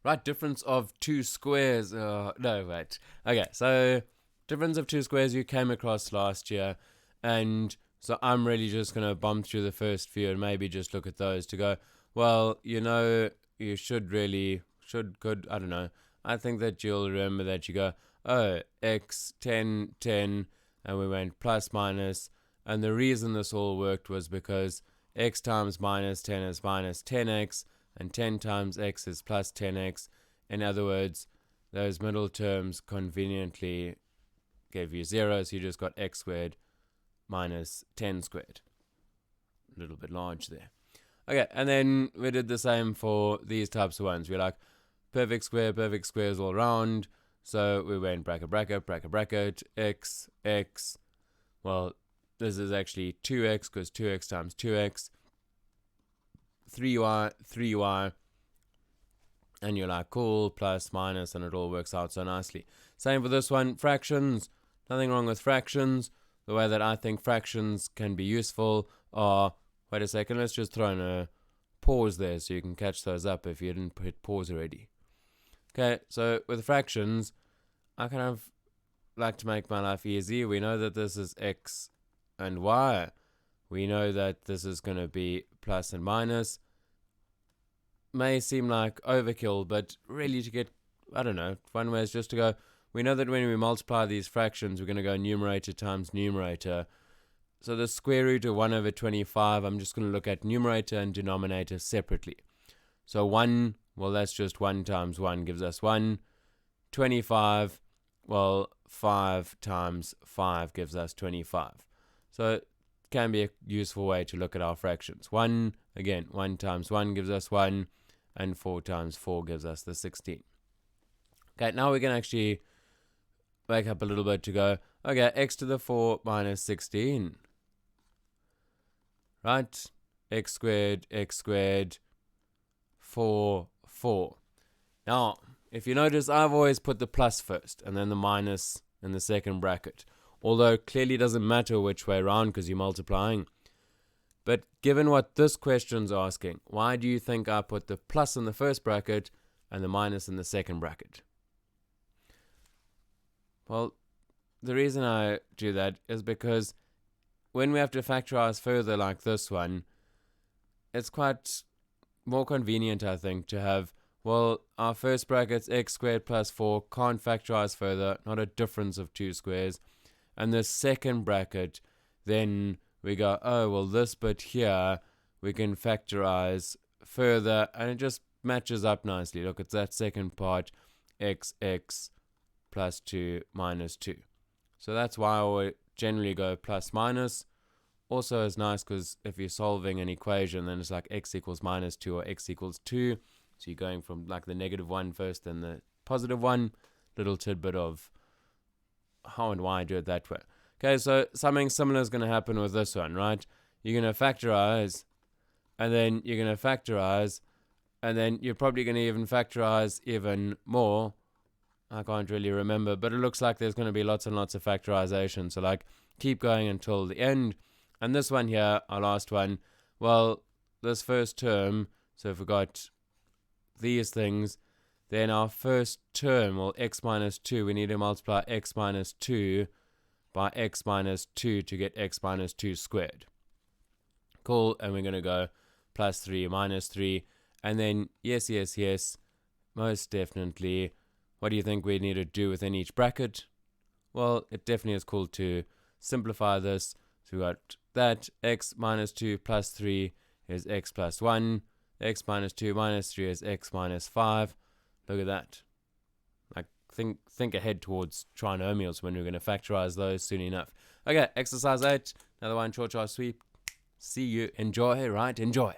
Right, difference of two squares. No, wait. Okay, so difference of two squares you came across last year. And so I'm really just going to bump through the first few and maybe just look at those to go, well, you could, I don't know. I think that you'll remember that you go, oh, x, 10, 10, and we went plus, minus. And the reason this all worked was because x times minus 10 is minus 10x, and 10 times x is plus 10x. In other words, those middle terms conveniently gave you 0, so you just got x squared minus 10 squared. A little bit large there. Okay, and then we did the same for these types of ones. We're like, perfect squares all around. So we went bracket, bracket, x, x. Well, this is actually 2x because 2x times 2x. 3y. And you're like, cool, plus, minus, and it all works out so nicely. Same for this one, fractions. Nothing wrong with fractions. The way that I think fractions can be useful are, wait a second, let's just throw in a pause there so you can catch those up if you didn't hit pause already. Okay, so with fractions, I kind of like to make my life easy. We know that this is x and y. We know that this is going to be plus and minus. May seem like overkill, but really to get, I don't know, one way is just to go, we know that when we multiply these fractions, we're going to go numerator times numerator. So the square root of 1 over 25, I'm just going to look at numerator and denominator separately. So 1, well, that's just 1 times 1 gives us 1. 25, well, 5 times 5 gives us 25. So it can be a useful way to look at our fractions. 1 times 1 gives us 1, and 4 times 4 gives us the 16. Okay, now we can actually wake up a little bit to go, okay, x to the 4 minus 16. Right? X squared, 4. Now, if you notice, I've always put the plus first and then the minus in the second bracket. Although it clearly doesn't matter which way around because you're multiplying. But given what this question's asking, why do you think I put the plus in the first bracket and the minus in the second bracket? Well, the reason I do that is because when we have to factorize further like this one, it's quite more convenient, I think, to have, well, our first bracket's x squared plus 4, can't factorize further, not a difference of 2 squares. And the second bracket, then we go, oh, well, this bit here, we can factorize further, and it just matches up nicely. Look, it's that second part, x plus 2 minus 2. So that's why I would generally go plus minus. Also, it's nice because if you're solving an equation, then it's like x equals minus 2 or x equals 2. So you're going from like the negative 1 first, then the positive 1. Little tidbit of how and why I do it that way. Okay, so something similar is going to happen with this one, right? You're going to factorize, and then you're going to factorize, and then you're probably going to even factorize even more. I can't really remember, but it looks like there's going to be lots and lots of factorization. So like keep going until the end. And this one here, our last one, well, this first term, so if we got these things, then our first term, well, x minus 2, we need to multiply x minus 2 by x minus 2 to get x minus 2 squared. Cool, and we're going to go plus 3 minus 3. And then, yes, most definitely, what do you think we need to do within each bracket? Well, it definitely is cool to simplify this. So we got that x minus 2 plus 3 is x plus 1. X minus 2 minus 3 is x minus 5. Look at that. Like, think ahead towards trinomials when we're going to factorize those soon enough. Okay, exercise 8. Another one, short, sweep. See you. Enjoy, right? Enjoy.